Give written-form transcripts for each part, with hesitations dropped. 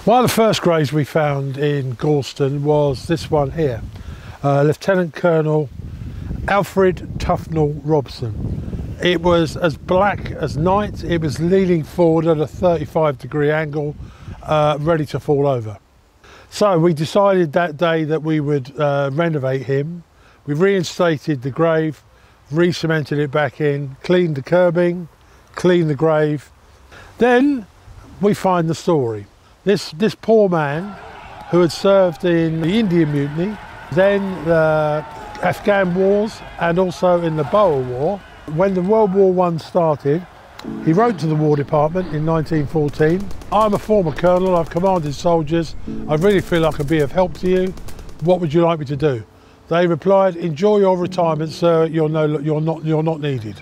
One of the first graves we found in Gorleston was this one here, Lieutenant Colonel Alfred Tufnell Robson. It was as black as night. It was leaning forward at a 35-degree angle, ready to fall over. So we decided that day that we would renovate him. We reinstated the grave, re-cemented it back in, cleaned the curbing, cleaned the grave. Then we find the story. This poor man who had served in the Indian Mutiny, then the Afghan wars, and also in the Boer War. When the World War I started, he wrote to the War Department in 1914, "I'm a former colonel, I've commanded soldiers, I really feel I can be of help to you. What would you like me to do?" They replied, "Enjoy your retirement, sir, you're not needed."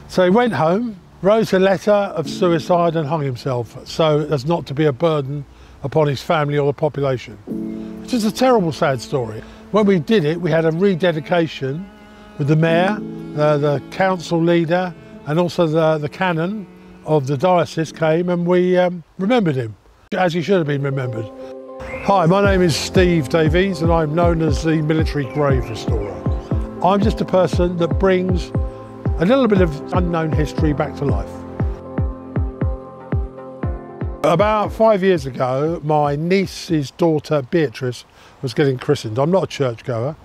So he went home, wrote a letter of suicide and hung himself, so as not to be a burden upon his family or the population. Which is a terrible, sad story. When we did it, we had a rededication with the mayor, the council leader, and also the canon of the diocese came, and we remembered him, as he should have been remembered. Hi, my name is Steve Davies, and I'm known as the military grave restorer. I'm just a person that brings a little bit of unknown history back to life. About 5 years ago, my niece's daughter Beatrice was getting christened. I'm not a churchgoer,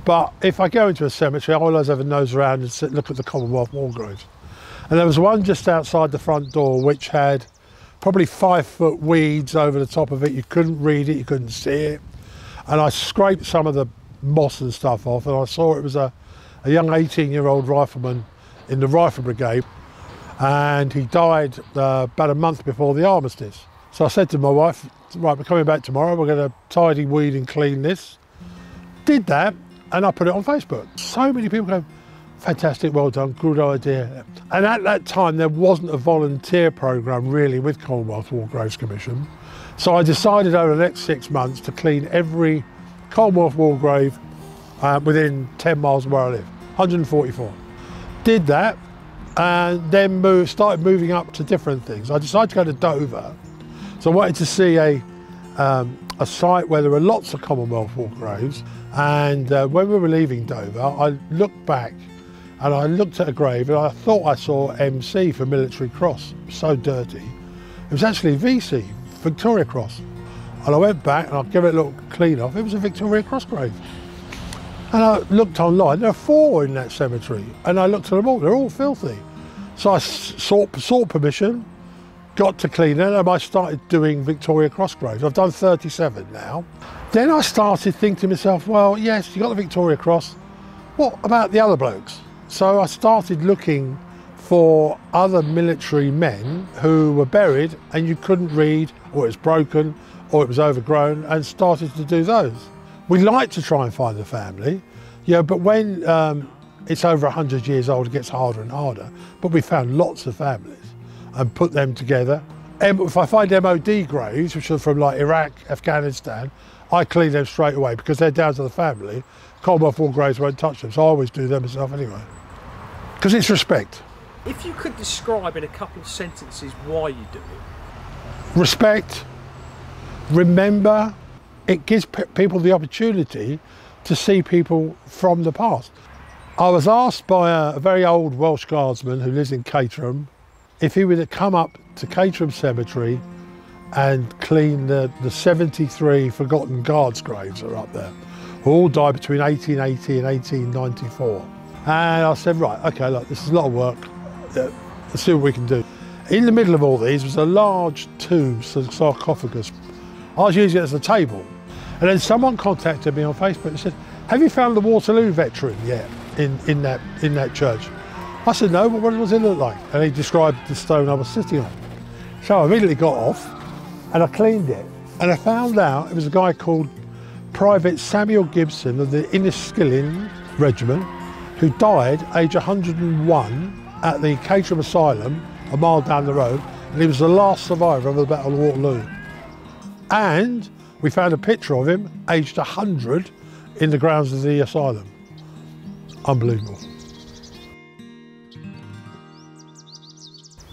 but if I go into a cemetery, I always have a nose around and look at the Commonwealth war graves. And there was one just outside the front door which had probably 5-foot weeds over the top of it. You couldn't read it, you couldn't see it. And I scraped some of the moss and stuff off, and I saw it was a young 18-year-old rifleman in the Rifle Brigade, and he died about a month before the armistice. So I said to my wife, right, we're coming back tomorrow, we're going to tidy, weed and clean this. Did that, and I put it on Facebook. So many people go, "Fantastic, well done, good idea." And at that time, there wasn't a volunteer programme really with Commonwealth War Graves Commission. So I decided over the next 6 months to clean every Commonwealth War grave within 10 miles of where I live, 144. Did that, and then started moving up to different things. I decided to go to Dover. So I wanted to see a site where there were lots of Commonwealth War graves. And when we were leaving Dover, I looked back and I looked at a grave and I thought I saw MC for Military Cross. It was so dirty. It was actually VC, Victoria Cross. And I went back and I gave it a little clean off. It was a Victoria Cross grave. And I looked online, there are 4 in that cemetery. And I looked at them all, they're all filthy. So I sought permission, got to clean it, and I started doing Victoria Cross graves. I've done 37 now. Then I started thinking to myself, well, yes, you got the Victoria Cross, what about the other blokes? So I started looking for other military men who were buried and you couldn't read, or it was broken, or it was overgrown, and started to do those. We like to try and find the family, but when it's over 100 years old, it gets harder and harder. But we found lots of families and put them together. And if I find MOD graves, which are from like Iraq, Afghanistan, I clean them straight away because they're down to the family. Commonwealth War graves won't touch them, so I always do them myself anyway. Because it's respect. If you could describe in a couple of sentences why you do it. Respect, remember, it gives people the opportunity to see people from the past. I was asked by a very old Welsh Guardsman who lives in Caterham if he would come up to Caterham Cemetery and clean the 73 forgotten Guards graves that are up there, who all died between 1880 and 1894. And I said, right, okay, look, this is a lot of work, let's see what we can do. In the middle of all these was a large tomb, sarcophagus. I was using it as a table. And then someone contacted me on Facebook and said, "Have you found the Waterloo veteran yet in that church?" I said, "No, but what does it look like?" And he described the stone I was sitting on. So I immediately got off and I cleaned it. And I found out it was a guy called Private Samuel Gibson of the Inniskilling Regiment, who died age 101 at the Caterham Asylum, a mile down the road, and he was the last survivor of the Battle of Waterloo. And we found a picture of him, aged 100, in the grounds of the asylum. Unbelievable.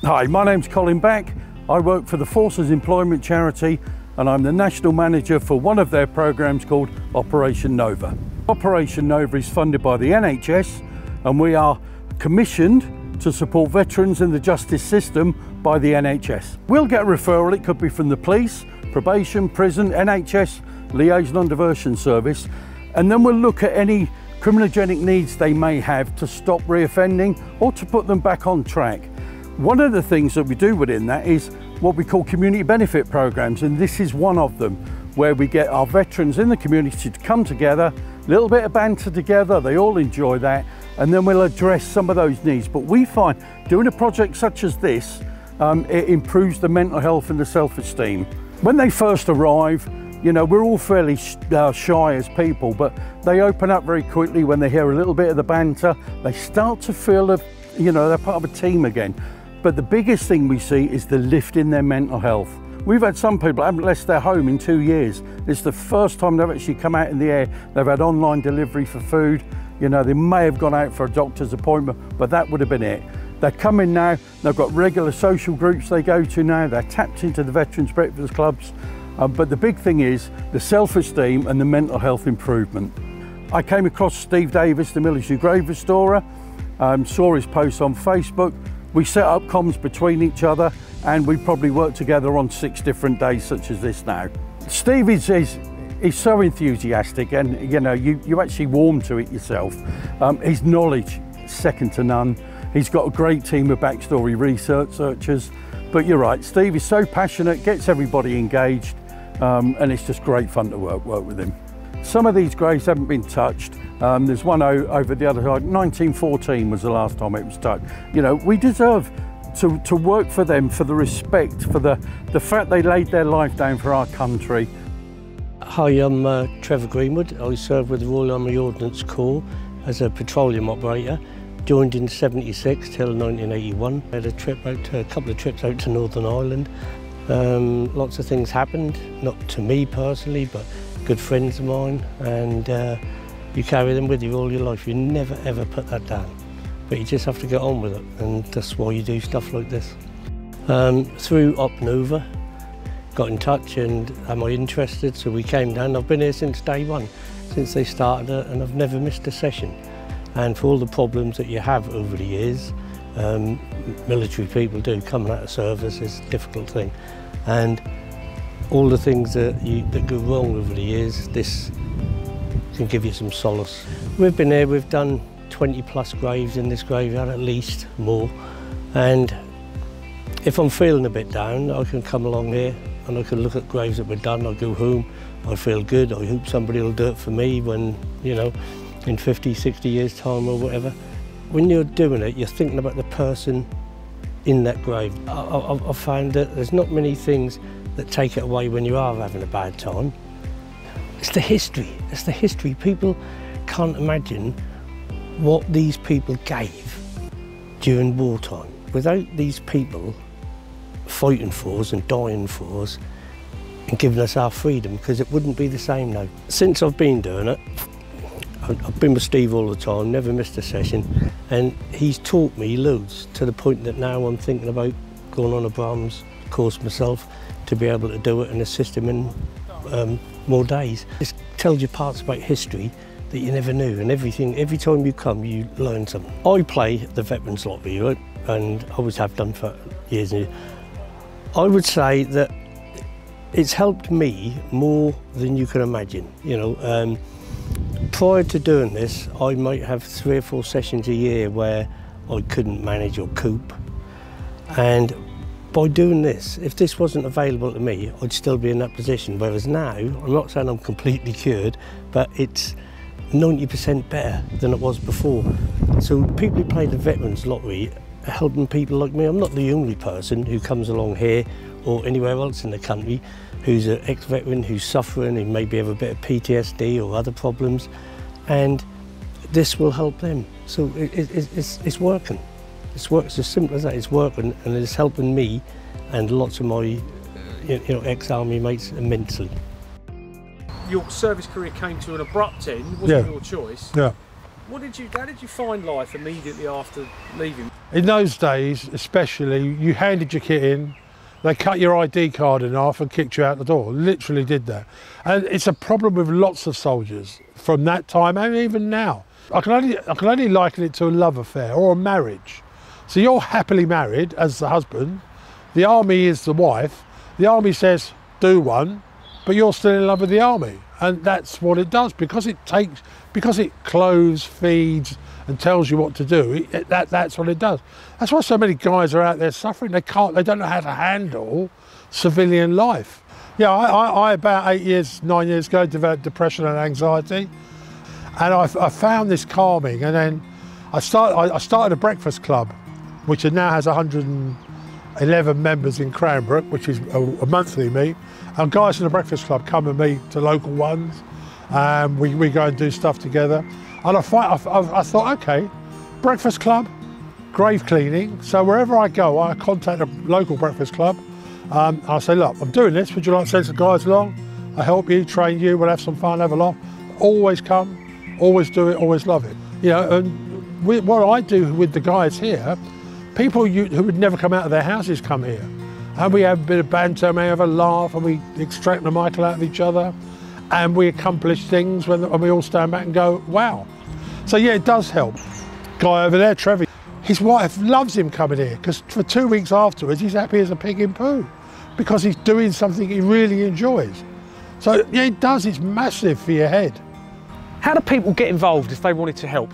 Hi, my name's Colin Back. I work for the Forces Employment Charity and I'm the National Manager for one of their programmes called Operation Nova. Operation Nova is funded by the NHS, and we are commissioned to support veterans in the justice system by the NHS. We'll get a referral, it could be from the police, probation, prison, NHS, liaison and diversion service, and then we'll look at any criminogenic needs they may have to stop reoffending or to put them back on track. One of the things that we do within that is what we call community benefit programs, and this is one of them, where we get our veterans in the community to come together, a little bit of banter together, they all enjoy that, and then we'll address some of those needs. But we find doing a project such as this, it improves the mental health and the self-esteem. When they first arrive, you know, we're all fairly shy as people, but they open up very quickly when they hear a little bit of the banter. They start to feel that, you know, they're part of a team again. But the biggest thing we see is the lift in their mental health. We've had some people that haven't left their home in 2 years. It's the first time they've actually come out in the air. They've had online delivery for food. You know, they may have gone out for a doctor's appointment, but that would have been it. They're coming now, they've got regular social groups they go to now, they're tapped into the Veterans Breakfast Clubs. But the big thing is the self-esteem and the mental health improvement. I came across Steve Davies, the military grave restorer, saw his posts on Facebook. We set up comms between each other, and we probably worked together on 6 different days such as this now. Steve is so enthusiastic, and you know, you actually warm to it yourself. His knowledge, second to none. He's got a great team of backstory researchers. But you're right, Steve is so passionate, gets everybody engaged, and it's just great fun to work with him. Some of these graves haven't been touched. There's one over the other side. 1914 was the last time it was touched. You know, we deserve to work for them, for the respect, for the fact they laid their life down for our country. Hi, I'm Trevor Greenwood. I served with the Royal Army Ordnance Corps as a petroleum operator. Joined in '76 till 1981. I had a couple of trips out to Northern Ireland. Lots of things happened, not to me personally, but good friends of mine, and you carry them with you all your life. You never ever put that down, but you just have to get on with it, and that's why you do stuff like this. Through Op Nova, got in touch and am I interested, so we came down. I've been here since day one, since they started it, and I've never missed a session. And for all the problems that you have over the years, military people do, coming out of service is a difficult thing. And all the things that go wrong over the years, this can give you some solace. We've been here, we've done 20 plus graves in this graveyard, at least more. And if I'm feeling a bit down, I can come along here and I can look at graves that were done. I go home, I feel good. I hope somebody will do it for me when, you know, in 50, 60 years time or whatever. When you're doing it, you're thinking about the person in that grave. I've found that there's not many things that take it away when you are having a bad time. It's the history, it's the history. People can't imagine what these people gave during wartime. Without these people fighting for us and dying for us and giving us our freedom, because it wouldn't be the same now. Since I've been doing it, I've been with Steve all the time, never missed a session, and he's taught me loads, to the point that now I'm thinking about going on a Brahms course myself to be able to do it and assist him in more days. It tells you parts about history that you never knew, and everything, every time you come you learn something. I play the Veterans Lottery, right? And always have done for years and years. I would say that it's helped me more than you can imagine, you know. Prior to doing this, I might have 3 or 4 sessions a year where I couldn't manage or cope. And by doing this, if this wasn't available to me, I'd still be in that position. Whereas now, I'm not saying I'm completely cured, but it's 90% better than it was before. So people who play the Veterans Lottery are helping people like me. I'm not the only person who comes along here or anywhere else in the country who's an ex-veteran, who's suffering, who maybe have a bit of PTSD or other problems, and this will help them. So it's working. It's as simple as that. It's working, and it's helping me and lots of my ex-army mates immensely. Your service career came to an abrupt end. It wasn't your choice. Yeah. How did you find life immediately after leaving? In those days, especially, you handed your kit in, they cut your ID card in half and kicked you out the door. Literally did that. And it's a problem with lots of soldiers from that time and even now. I can only liken it to a love affair or a marriage. So you're happily married as the husband, the army is the wife, the army says do one, but you're still in love with the army. And that's what it does, because it clothes, feeds and tells you what to do. That's what it does. That's why so many guys are out there suffering. They don't know how to handle civilian life. Yeah, I about 9 years ago developed depression and anxiety, and I found this calming. And then I started a breakfast club, which now has 111 members in Cranbrook, which is a monthly meet. And guys in the breakfast club come and meet to local ones. We go and do stuff together. And I thought, okay, breakfast club, grave cleaning. So wherever I go, I contact a local breakfast club. I say, look, I'm doing this. Would you like to send some guys along? I help you, train you, we'll have some fun, have a laugh. Always come, always do it, always love it. You know, and what I do with the guys here, people who would never come out of their houses come here. And we have a bit of banter, we have a laugh, and we extract the Michael out of each other. And we accomplish things when we all stand back and go, wow. So yeah, it does help. Guy over there, Trevor, his wife loves him coming here, because for 2 weeks afterwards, he's happy as a pig in poo, because he's doing something he really enjoys. So yeah, it does, it's massive for your head. How do people get involved if they wanted to help?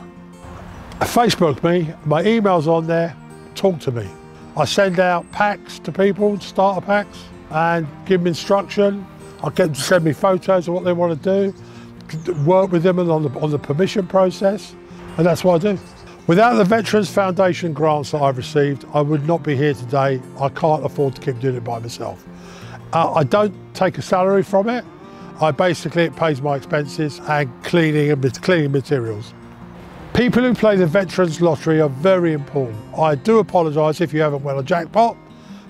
Facebook me, my email's on there, talk to me. I send out packs to people, starter packs, and give them instruction. I get them to send me photos of what they want to do, work with them on the permission process, and that's what I do. Without the Veterans Foundation grants that I've received, I would not be here today. I can't afford to keep doing it by myself. I don't take a salary from it. It pays my expenses and cleaning materials. People who play the Veterans Lottery are very important. I do apologise if you haven't won a jackpot,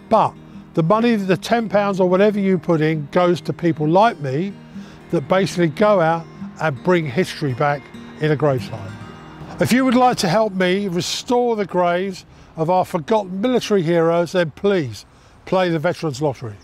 but the money, the £10 or whatever you put in, goes to people like me that basically go out and bring history back in a gravesite. If you would like to help me restore the graves of our forgotten military heroes, then please play the Veterans Lottery.